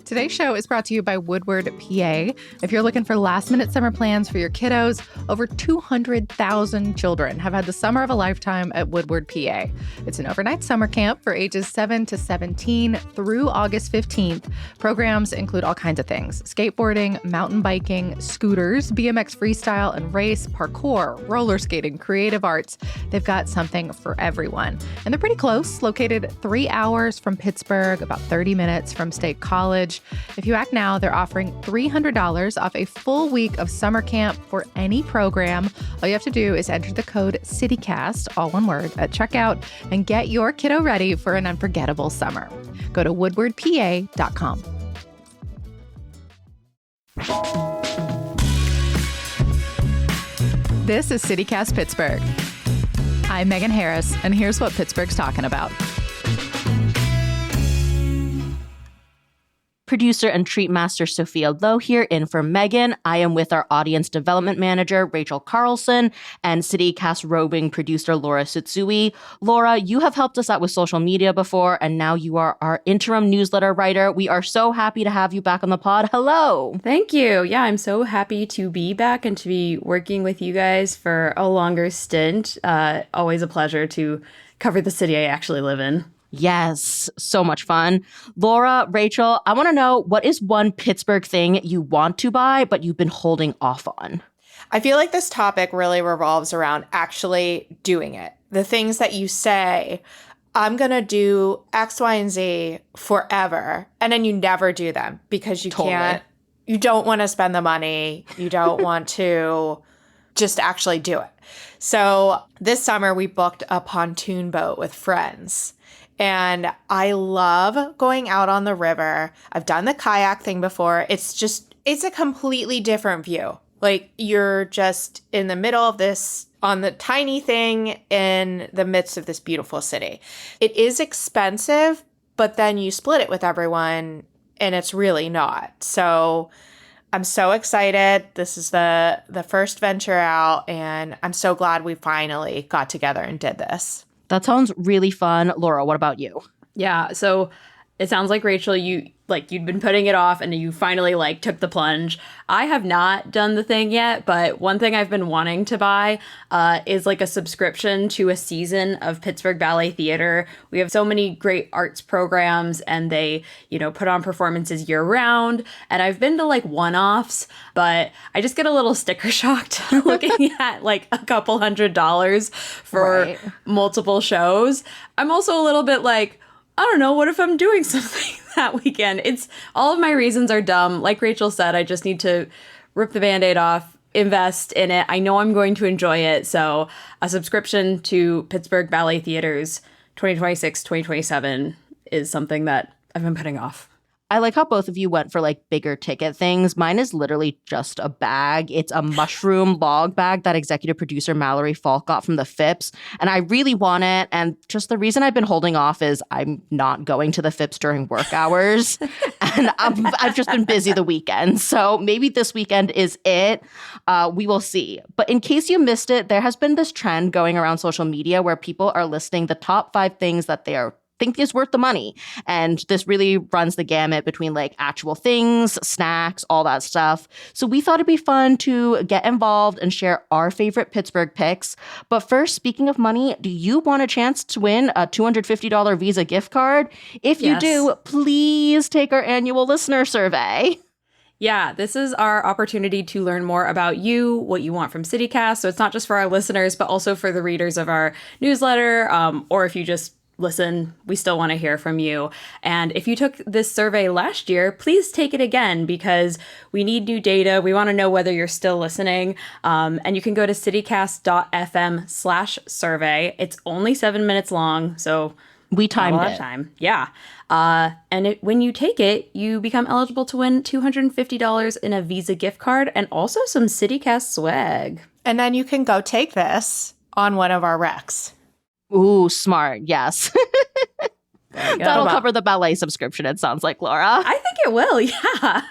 Today's show is brought to you by Woodward, PA. If you're looking for last-minute summer plans for your kiddos, over 200,000 children have had the summer of a lifetime at Woodward, PA. It's an overnight summer camp for ages 7 to 17 through August 15th. Programs include all kinds of things: skateboarding, mountain biking, scooters, BMX freestyle and race, parkour, roller skating, creative arts. They've got something for everyone. And they're pretty close, located 3 hours from Pittsburgh, about 30 minutes from State College. If you act now, they're offering $300 off a full week of summer camp for any program. All you have to do is enter the code CITYCAST, all one word, at checkout and get your kiddo ready for an unforgettable summer. Go to woodwardpa.com. This is CityCast Pittsburgh. I'm Megan Harris, and here's what Pittsburgh's talking about. Producer and treat master Sophia Lowe here in for Megan. I am with our audience development manager, Rachel Carlson, and CityCast roving producer, Laura Sutsui. Laura, you have helped us out with social media before, and now you are our interim newsletter writer. We are so happy to have you back on the pod. Hello. Thank you. Yeah, I'm so happy to be back and to be working with you guys for a longer stint. Always a pleasure to cover the city I actually live in. Yes, so much fun. Laura, Rachel, I want to know, what is one Pittsburgh thing you want to buy, but you've been holding off on? I feel like this topic really revolves around actually doing it. The things that you say, I'm going to do X, Y, and Z forever, and then you never do them because you can't, you don't want to spend the money. You don't want to just actually do it. So this summer we booked a pontoon boat with friends. And I love going out on the river. I've done the kayak thing before. It's a completely different view. Like, you're just in the middle of this, on the tiny thing in the midst of this beautiful city. It is expensive, but then you split it with everyone and it's really not. So I'm so excited. This is the first venture out, and I'm so glad we finally got together and did this. That sounds really fun. Laura, what about you? Yeah, so it sounds like, Rachel, you'd been putting it off and you finally took the plunge. I have not done the thing yet, but one thing I've been wanting to buy is a subscription to a season of Pittsburgh Ballet Theater. We have so many great arts programs, and they, put on performances year round. And I've been to one-offs, but I just get a little sticker shocked looking at a couple $100 for multiple shows. I'm also a little bit I don't know, what if I'm doing something that weekend? All of my reasons are dumb. Like Rachel said, I just need to rip the Band-Aid off, invest in it. I know I'm going to enjoy it. So a subscription to Pittsburgh Ballet Theater's 2026, 2027 is something that I've been putting off. I like how both of you went for bigger ticket things. Mine is literally just a bag. It's a mushroom log bag that executive producer Mallory Falk got from the Phipps. And I really want it. And just the reason I've been holding off is I'm not going to the Phipps during work hours. And I've just been busy the weekend. So maybe this weekend is it. We will see. But in case you missed it, there has been this trend going around social media where people are listing the top 5 things that they think is worth the money. And this really runs the gamut between actual things, snacks, all that stuff. So we thought it'd be fun to get involved and share our favorite Pittsburgh picks. But first, speaking of money, do you want a chance to win a $250 Visa gift card? If you do, please take our annual listener survey. Yeah, this is our opportunity to learn more about you, what you want from CityCast. So it's not just for our listeners, but also for the readers of our newsletter, or if you just listen, we still want to hear from you. And if you took this survey last year, please take it again, because we need new data. We want to know whether you're still listening. And you can go to citycast.fm/survey. It's only 7 minutes long, so we timed a lot it. Of time. Yeah. And when you take it, you become eligible to win $250 in a Visa gift card and also some CityCast swag. And then you can go take this on one of our recs. Ooh, smart. Yes. That'll cover the ballet subscription, it sounds like, Laura. I think it will, yeah.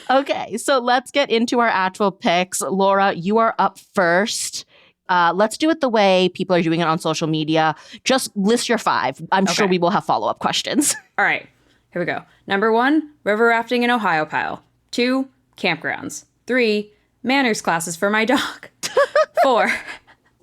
Okay, so let's get into our actual picks. Laura, you are up first. Let's do it the way people are doing it on social media. Just list your 5. I'm sure we will have follow-up questions. All right. Here we go. Number 1, river rafting in Ohio pile. 2, campgrounds. 3, manners classes for my dog. 4,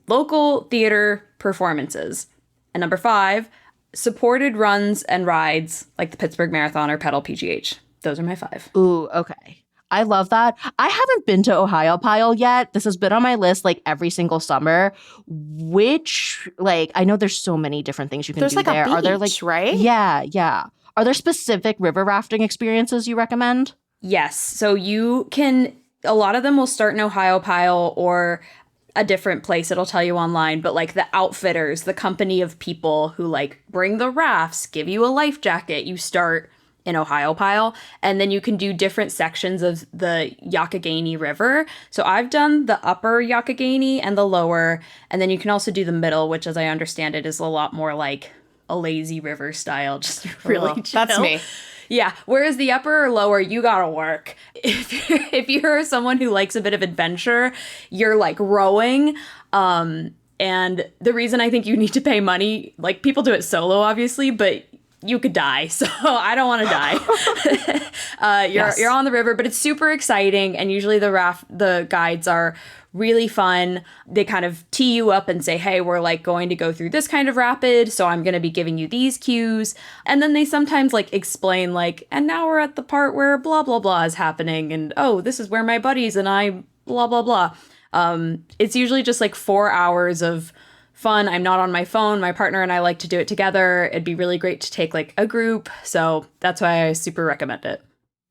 local theater performances. And number 5, supported runs and rides like the Pittsburgh Marathon or Pedal PGH. Those are my 5. Ooh, okay. I love that. I haven't been to Ohio Pile yet. This has been on my list like every single summer, which like I know there's so many different things you can There's do like there. a beach, Are there like right? Yeah, yeah. Are there specific river rafting experiences you recommend? Yes. So you can, a lot of them will start in Ohio Pile or a different place. It'll tell you online, but like the outfitters, the company of people who like bring the rafts, give you a life jacket, you start in Ohio Pile, and then you can do different sections of the Youghiogheny River. So I've done the upper Youghiogheny and the lower, and then you can also do the middle, which as I understand it is a lot more like a lazy river style, just really chill. That's me. Yeah. Whereas the upper or lower, you gotta work. If you're someone who likes a bit of adventure, you're like rowing. And the reason I think you need to pay money, like people do it solo, obviously, but you could die. So I don't want to die. You're on the river, but it's super exciting. And usually the guides are really fun. They kind of tee you up and say, hey, we're like going to go through this kind of rapid, so I'm going to be giving you these cues. And then they sometimes like explain like, and now we're at the part where blah, blah, blah is happening. And oh, this is where my buddies and I blah, blah, blah. It's usually just like 4 hours of fun. I'm not on my phone. My partner and I like to do it together. It'd be really great to take like a group. So that's why I super recommend it.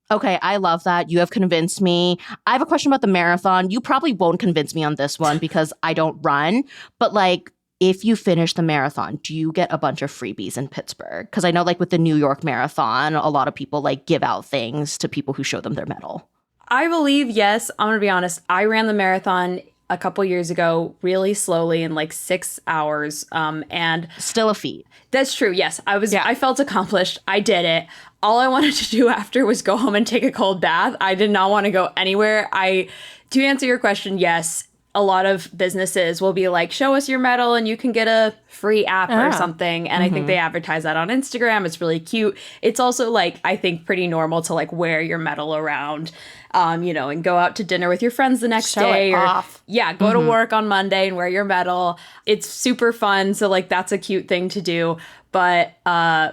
Okay, I love that. You have convinced me. I have a question about the marathon. You probably won't convince me on this one because I don't run. But like, if you finish the marathon, do you get a bunch of freebies in Pittsburgh? Because I know like with the New York Marathon, a lot of people like give out things to people who show them their medal. I believe, yes. I'm going to be honest. I ran the marathon a couple years ago really slowly in like 6 hours. And still a feat. That's true. Yes. I felt accomplished. I did it. All I wanted to do after was go home and take a cold bath. I did not want to go anywhere. To answer your question, yes, a lot of businesses will be like, show us your medal and you can get a free app or something. And I think they advertise that on Instagram. It's really cute. It's also like, I think pretty normal to like wear your medal around, and go out to dinner with your friends the next day. Go to work on Monday and wear your medal. It's super fun. So like, that's a cute thing to do. But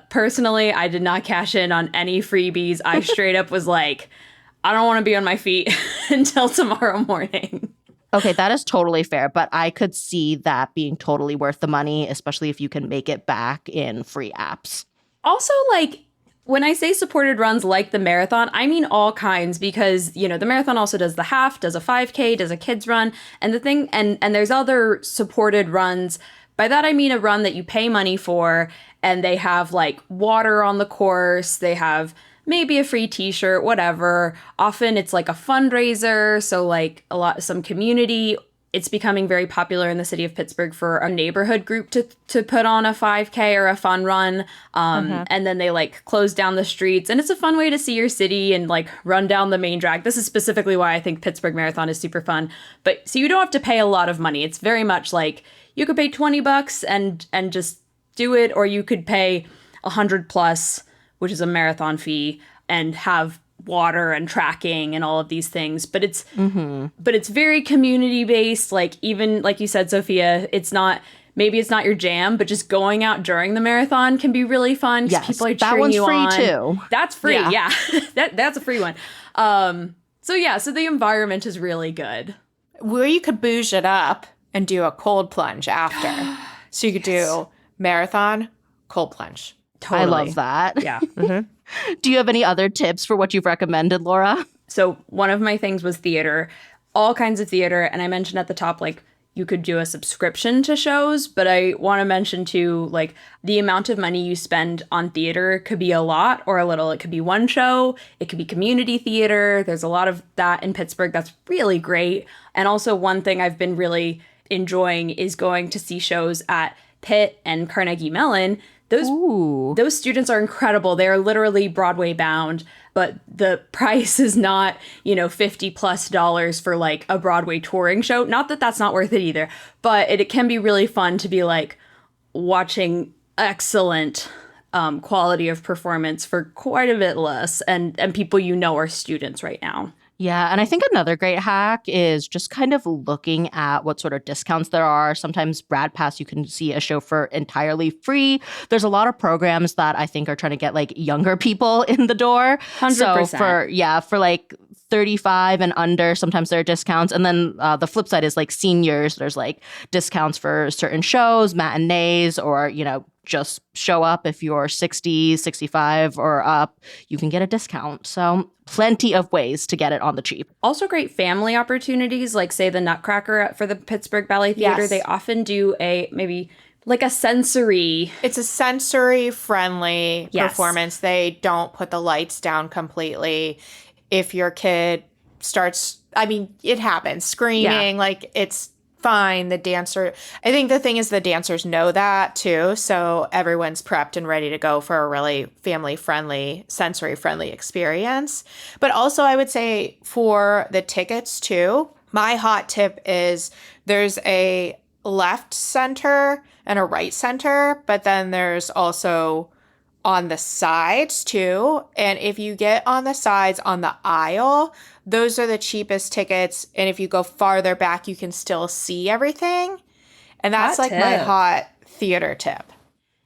personally, I did not cash in on any freebies. I straight up was like, I don't want to be on my feet until tomorrow morning. Okay, that is totally fair, but I could see that being totally worth the money, especially if you can make it back in free apps. Also, like, when I say supported runs like the marathon, I mean all kinds because, the marathon also does the half, does a 5K, does a kids run, and there's other supported runs. By that, I mean a run that you pay money for, and they have, like, water on the course, they have maybe a free t-shirt, whatever. Often it's like a fundraiser. So like some community, it's becoming very popular in the city of Pittsburgh for a neighborhood group to put on a 5K or a fun run. And then they like close down the streets, and it's a fun way to see your city and like run down the main drag. This is specifically why I think Pittsburgh Marathon is super fun. But so you don't have to pay a lot of money. It's very much like you could pay $20 and just do it, or you could pay $100+, which is a marathon fee, and have water and tracking and all of these things. But it's very community based. Like even like you said, Sophia, maybe it's not your jam, but just going out during the marathon can be really fun because people are cheering you on. That one's free too. That's free. Yeah. That's a free one. So the environment is really good. Where you could bouge it up and do a cold plunge after. So you could do marathon, cold plunge. Totally. I love that. Yeah. Do you have any other tips for what you've recommended, Laura? So one of my things was theater, all kinds of theater. And I mentioned at the top, like, you could do a subscription to shows, but I want to mention too, like, the amount of money you spend on theater could be a lot or a little. It could be one show. It could be community theater. There's a lot of that in Pittsburgh. That's really great. And also one thing I've been really enjoying is going to see shows at Pitt and Carnegie Mellon. Those students are incredible. They are literally Broadway bound, but the price is not, $50+ for like a Broadway touring show. Not that that's not worth it either, but it can be really fun to be like watching excellent quality of performance for quite a bit less, and people are students right now. Yeah, and I think another great hack is just kind of looking at what sort of discounts there are. Sometimes Brad Pass, you can see a show for entirely free. There's a lot of programs that I think are trying to get like younger people in the door. 100%. So for like 35 and under, sometimes there are discounts. And then the flip side is like seniors. There's like discounts for certain shows, matinees, or, just show up if you're 60, 65 or up, you can get a discount. So plenty of ways to get it on the cheap. Also great family opportunities, like say the Nutcracker for the Pittsburgh Ballet Theater. Yes. They often do a sensory. It's a sensory friendly Yes. performance. They don't put the lights down completely. If your kid starts, it happens, screaming, like it's fine. I think the thing is the dancers know that too. So everyone's prepped and ready to go for a really family friendly, sensory friendly experience. But also I would say for the tickets too, my hot tip is there's a left center and a right center, but then there's also on the sides too. And if you get on the sides on the aisle, those are the cheapest tickets. And if you go farther back, you can still see everything. And that's Hot like my tip. hot theater tip.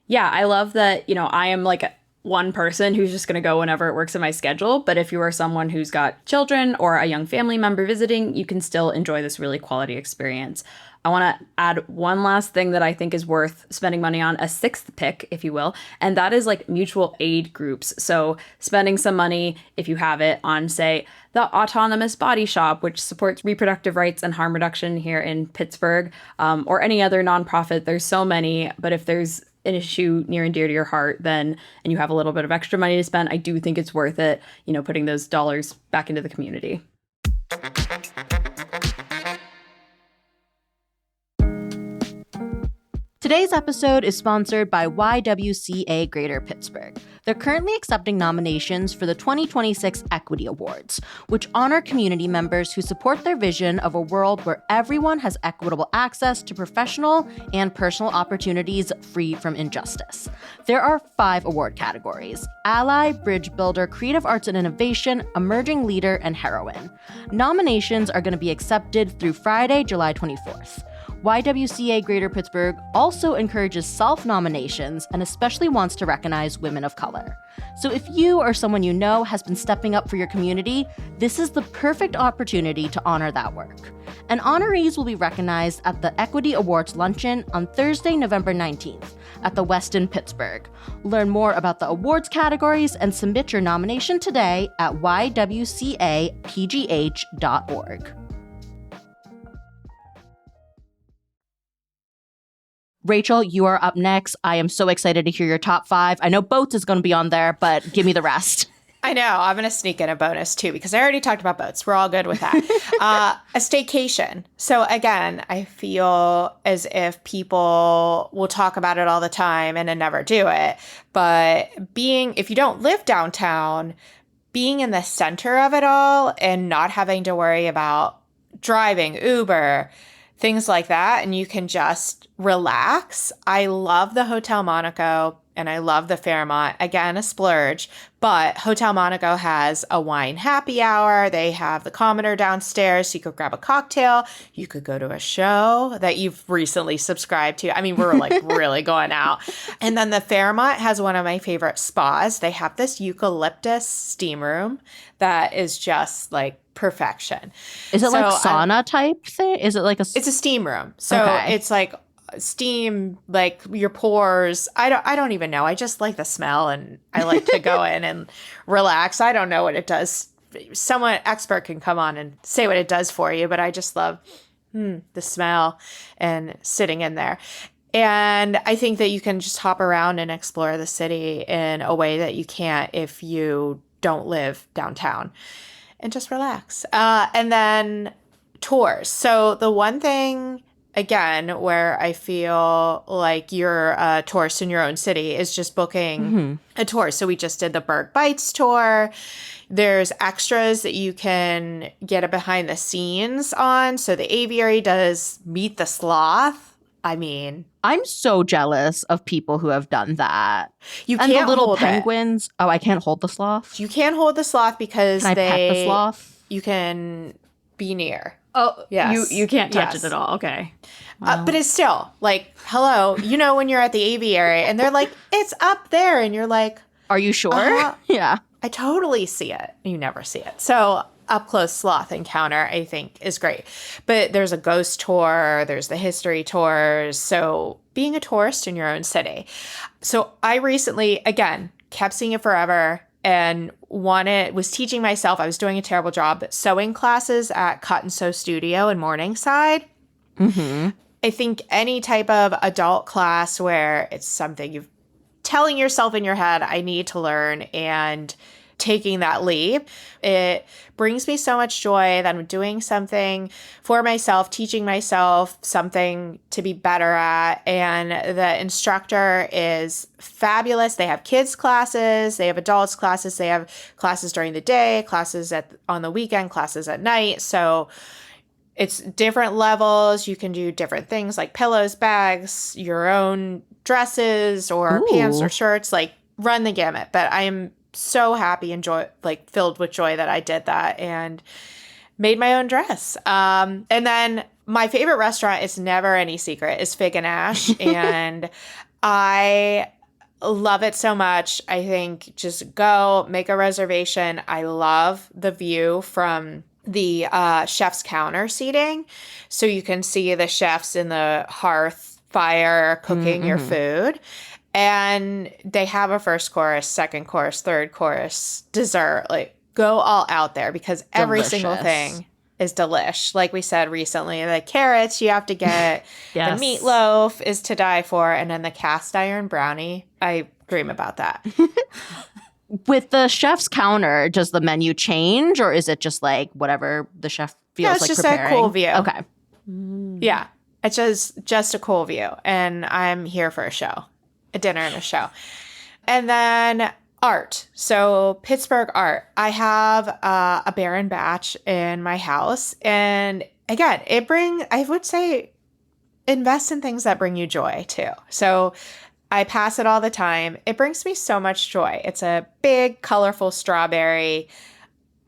Yeah, I love that, I am like one person who's just going to go whenever it works in my schedule. But if you are someone who's got children or a young family member visiting, you can still enjoy this really quality experience. I want to add one last thing that I think is worth spending money on, a sixth pick, if you will, and that is like mutual aid groups. So spending some money, if you have it, on, say, the Autonomous Body Shop, which supports reproductive rights and harm reduction here in Pittsburgh, or any other nonprofit. There's so many, but if there's an issue near and dear to your heart, then, and you have a little bit of extra money to spend, I do think it's worth it, putting those dollars back into the community. Today's episode is sponsored by YWCA Greater Pittsburgh. They're currently accepting nominations for the 2026 Equity Awards, which honor community members who support their vision of a world where everyone has equitable access to professional and personal opportunities free from injustice. There are 5 award categories: Ally, Bridge Builder, Creative Arts and Innovation, Emerging Leader, and Heroine. Nominations are going to be accepted through Friday, July 24th. YWCA Greater Pittsburgh also encourages self-nominations and especially wants to recognize women of color. So if you or someone you know has been stepping up for your community, this is the perfect opportunity to honor that work. And honorees will be recognized at the Equity Awards Luncheon on Thursday, November 19th at the Westin Pittsburgh. Learn more about the awards categories and submit your nomination today at ywcapgh.org. Rachel, you are up next. I am so excited to hear your top 5. I know boats is going to be on there, but give me the rest. I know. I'm going to sneak in a bonus too, because I already talked about boats. We're all good with that. A staycation. So again, I feel as if people will talk about it all the time and then never do it. But if you don't live downtown, being in the center of it all and not having to worry about driving, Uber, things like that, and you can just relax. I love the Hotel Monaco and I love the Fairmont. Again, a splurge, but Hotel Monaco has a wine happy hour. They have the Commodore downstairs, so you could grab a cocktail. You could go to a show that you've recently subscribed to. We're like really going out. And then the Fairmont has one of my favorite spas. They have this eucalyptus steam room that is just like perfection. Is it like sauna type thing? Is it like it's a steam room. So It's like steam, like your pores. I don't even know. I just like the smell and I like to go in and relax. I don't know what it does. Someone expert can come on and say what it does for you, but I just love the smell and sitting in there. And I think that you can just hop around and explore the city in a way that you can't if you don't live downtown. And just relax. And then tours. So the one thing, again, where I feel like you're a tourist in your own city is just booking a tour. So we just did the Berg Bites tour. There's extras that you can get a behind the scenes on. So the aviary does Meet the Sloth I mean, I'm so jealous of people who have done that. you And can't the little hold penguins. Oh, I can't hold the sloth. it. You can't hold the sloth because Can I pet the sloth? you can be near. Oh, Yes. you can't touch Yes. it at all. Okay. Wow. But it's still like, hello, when you're at the aviary and they're like, it's up there. And you're like, Are you sure? Yeah. I totally see it. You never see it. So up close sloth encounter, I think, is great. But there's a ghost tour, there's the history tours. So being a tourist in your own city. So I recently, again, kept seeing it forever and was teaching myself. I was doing a terrible job, but sewing classes at Cut and Sew Studio in Morningside. Mm-hmm. I think any type of adult class where it's something you've telling yourself in your head, I need to learn, and taking that leap, it brings me so much joy that I'm doing something for myself, teaching myself something to be better at. And the instructor is fabulous. They have kids classes, they have adults classes, they have classes during the day, classes on the weekend, classes at night. So it's different levels. You can do different things like pillows, bags, your own dresses or pants or shirts, like run the gamut. But I am so happy and filled with joy that I did that and made my own dress. And then my favorite restaurant, is never any secret, is Fig and Ash. And I love it so much. I think just go make a reservation. I love the view from the chef's counter seating. So you can see the chefs in the hearth fire cooking your food. And they have a first course, second course, third course, dessert. Like, go all out there because every single thing is delish. Like we said recently, the carrots you have to get, Yes. the meatloaf is to die for, and then the cast iron brownie. I dream about that. With the chef's counter, does the menu change, or is it just like whatever the chef feels it's like just preparing? a cool view. Okay. Yeah, it's just a cool view, and I'm here for a dinner and a show. And then art. So Pittsburgh art. I have a Baron batch in my house, and again, I would say, invest in things that bring you joy too. So I pass it all the time. It brings me so much joy. It's a big, colorful strawberry.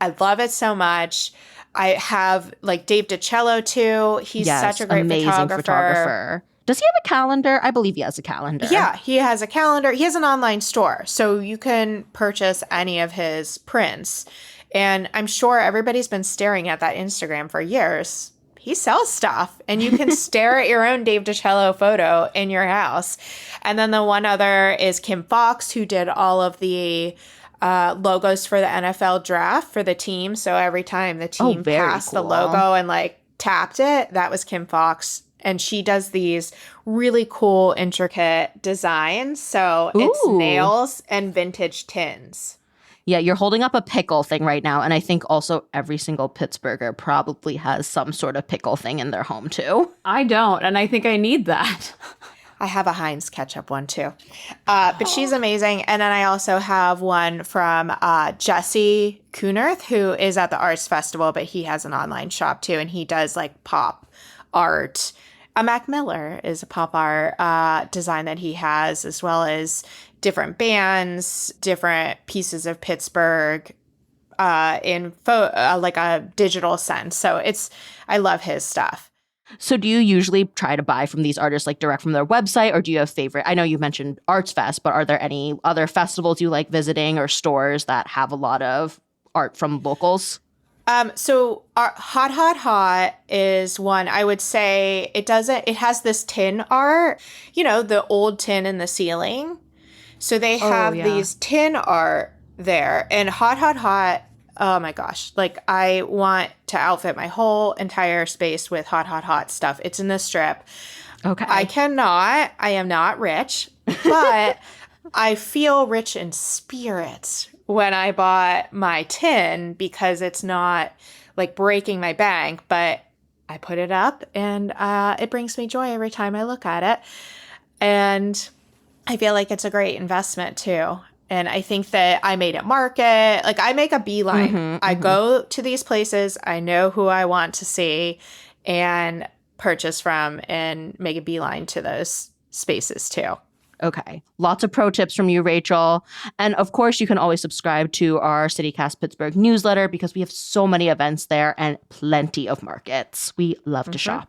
I love it so much. I have like Dave DiCello too. He's such a great amazing photographer. Does he have a calendar? I believe he has a calendar. Yeah, he has a calendar. He has an online store, so you can purchase any of his prints. And I'm sure everybody's been staring at that Instagram for years. He sells stuff, and you can stare at your own Dave DiCello photo in your house. And then the one other is Kim Fox, who did all of the logos for the NFL draft for the team. So every time the team passed the logo and like tapped it, that was Kim Fox. And she does these really cool, intricate designs. So it's nails and vintage tins. Yeah, you're holding up a pickle thing right now. And I think also every single Pittsburgher probably has some sort of pickle thing in their home too. I don't, and I think I need that. I have a Heinz ketchup one too. But she's amazing. And then I also have one from Jesse Kunerth, who is at the Arts Festival, but he has an online shop too. And he does like pop art. Mac Miller is a pop art design that he has, as well as different bands, different pieces of Pittsburgh in like a digital sense. So I love his stuff. So do you usually try to buy from these artists like direct from their website, or do you have favorite? I know you mentioned Arts Fest, but are there any other festivals you like visiting or stores that have a lot of art from locals? So our Hot Hot Hot is one. I would say it has this tin art, the old tin in the ceiling. So they have these tin art there, and Hot Hot Hot. Oh my gosh. Like, I want to outfit my whole entire space with Hot Hot Hot stuff. It's in the Strip. Okay. I am not rich, but I feel rich in spirit when I bought my tin, because it's not like breaking my bank, but I put it up and it brings me joy every time I look at it. And I feel like it's a great investment too. And I think that I made it market. Like, I make a beeline. I go to these places. I know who I want to see. And purchase from and make a beeline to those spaces too. Okay. Lots of pro tips from you, Rachel. And of course, you can always subscribe to our CityCast Pittsburgh newsletter because we have so many events there and plenty of markets. We love to shop.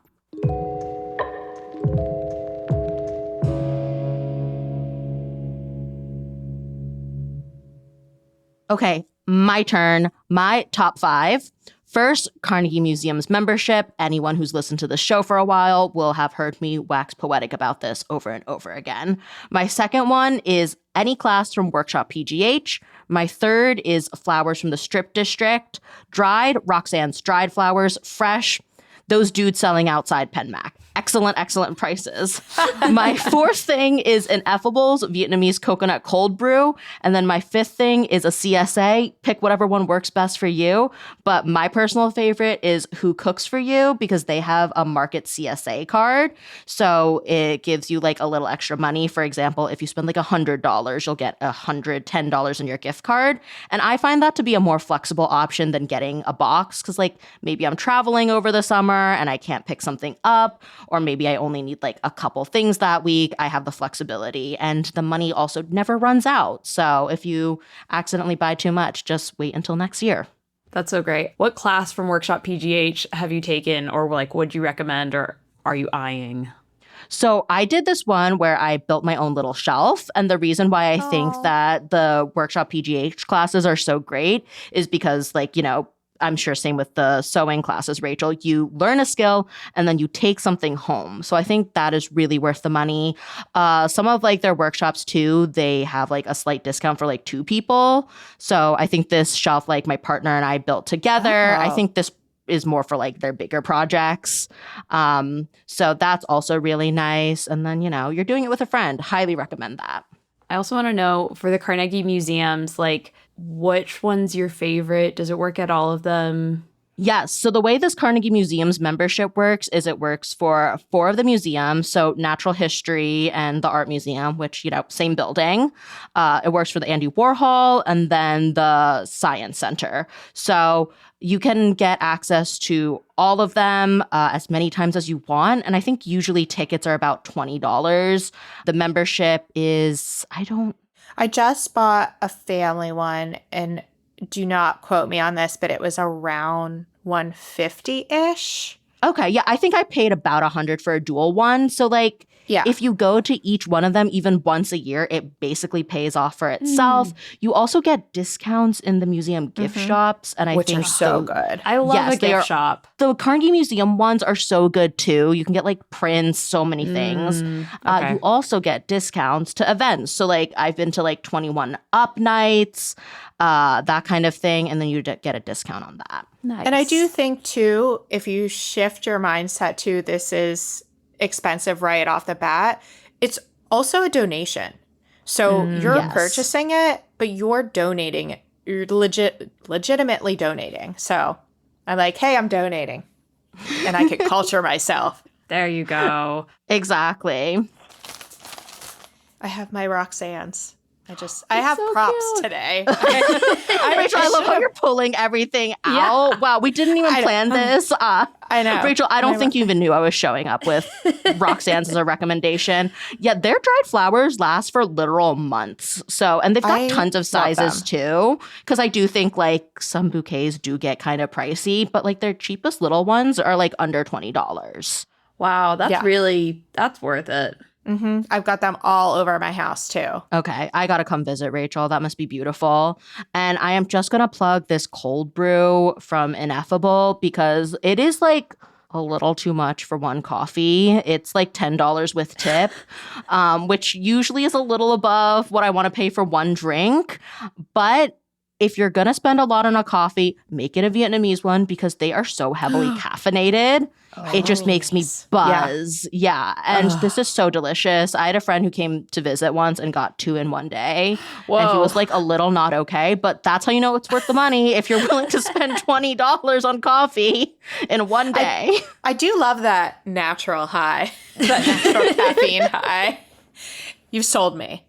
Okay, my turn. My top 5. First, Carnegie Museum's membership. Anyone who's listened to the show for a while will have heard me wax poetic about this over and over again. My second one is any class from Workshop PGH. My third is flowers from the Strip District. Dried, Roxanne's dried flowers, fresh. Those dudes selling outside PenMac. Excellent, excellent prices. My fourth thing is Ineffable's Vietnamese coconut cold brew. And then my fifth thing is a CSA. Pick whatever one works best for you. But my personal favorite is Who Cooks For You because they have a market CSA card. So it gives you like a little extra money. For example, if you spend like $100, you'll get $110 in your gift card. And I find that to be a more flexible option than getting a box because like maybe I'm traveling over the summer and I can't pick something up. Or maybe I only need like a couple things that week. I have the flexibility and the money also never runs out. So if you accidentally buy too much, just wait until next year. That's so great. What class from Workshop PGH have you taken or like would you recommend or are you eyeing? So I did this one where I built my own little shelf. And the reason why I think that the Workshop PGH classes are so great is because like, you know, I'm sure same with the sewing classes, Rachel, you learn a skill and then you take something home. So I think that is really worth the money. Some of like their workshops too, they have like a slight discount for like 2 people. So I think this shelf, like my partner and I built together. I think this is more for like their bigger projects. So that's also really nice. And then, you know, you're doing it with a friend. Highly recommend that. I also want to know for the Carnegie Museums, like which one's your favorite? Does it work at all of them? Yes. So the way this Carnegie Museum's membership works is it works for 4 of the museums. So Natural History and the Art Museum, which, you know, same building. It works for the Andy Warhol and then the Science Center. So you can get access to all of them as many times as you want. And I think usually tickets are about $20. The membership is, I just bought a family one, and do not quote me on this, but it was around $150-ish. Okay, yeah, I think I paid about $100 for a dual one. So like, Yeah. if you go to each one of them even once a year, it basically pays off for itself. You also get discounts in the museum gift shops, and I Which think are so good. I love Yes, a they gift are- shop. the Carnegie Museum ones are so good too. You can get like prints, so many things. Okay. You also get discounts to events. So like I've been to like 21 Up nights, that kind of thing, and then you get a discount on that. Nice. And I do think, too, if you shift your mindset to this is expensive right off the bat, it's also a donation. So you're Yes. purchasing it, but you're donating it. You're legitimately donating. So I'm like, hey, I'm donating. And I could culture myself. There you go. Exactly. I have my Roxanne's. I have so props cute. today. Rachel, I love how you're pulling everything out. Wow, we didn't even plan this. I know. Rachel, I don't think you even knew I was showing up with Roxanne's as a recommendation. Yeah, their dried flowers last for literal months. So, and they've got I tons of love sizes too. Because I do think like some bouquets do get kind of pricey, but like their cheapest little ones are like under $20. Wow, that's Yeah. that's worth it. I've got them all over my house, too. Okay, I gotta come visit, Rachel. That must be beautiful. And I am just gonna plug this cold brew from Ineffable because it is like a little too much for one coffee. It's like $10 with tip, which usually is a little above what I want to pay for one drink. But if you're gonna spend a lot on a coffee, make it a Vietnamese one because they are so heavily caffeinated. It just makes me buzz. Yeah. And this is so delicious. I had a friend who came to visit once and got 2 in one day. And he was like a little not okay. But that's how you know it's worth the money if you're willing to spend $20 on coffee in one day. I do love that natural high, that natural caffeine high. You've sold me.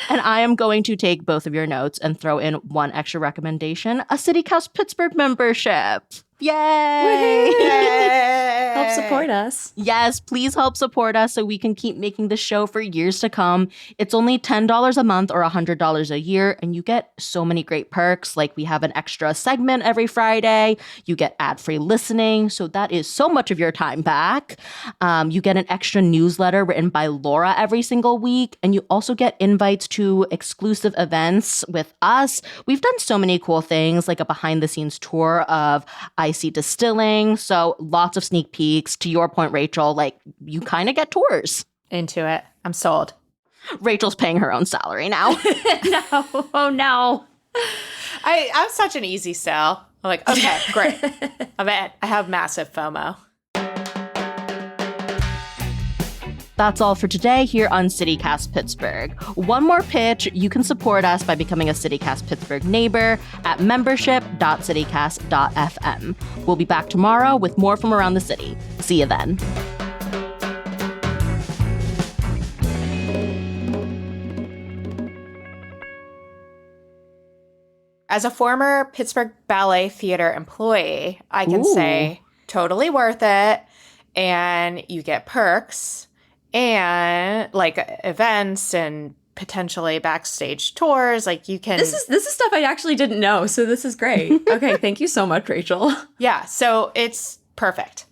And I am going to take both of your notes and throw in one extra recommendation, a CityCast Pittsburgh membership. Yay! Yay! Help support us. Yes, please help support us so we can keep making the show for years to come. It's only $10 a month or $100 a year, and you get so many great perks. Like we have an extra segment every Friday. You get ad-free listening, so that is so much of your time back. You get an extra newsletter written by Laura every single week, and you also get invites to exclusive events with us. We've done so many cool things, like a behind-the-scenes tour of IC Distilling, so lots of sneak peeks. To your point, Rachel, like you kind of get tours. Into it. I'm sold. Rachel's paying her own salary now. No. Oh, no. I'm such an easy sell. I'm like, okay, great. I'm in. I have massive FOMO. That's all for today here on CityCast Pittsburgh. One more pitch, you can support us by becoming a CityCast Pittsburgh neighbor at membership.citycast.fm. We'll be back tomorrow with more from around the city. See you then. As a former Pittsburgh Ballet Theater employee, I can say totally worth it. And you get perks and like events and potentially backstage tours. Like you can. This is stuff I actually didn't know, so this is great. Okay, thank you so much, Rachel. Yeah, so it's perfect.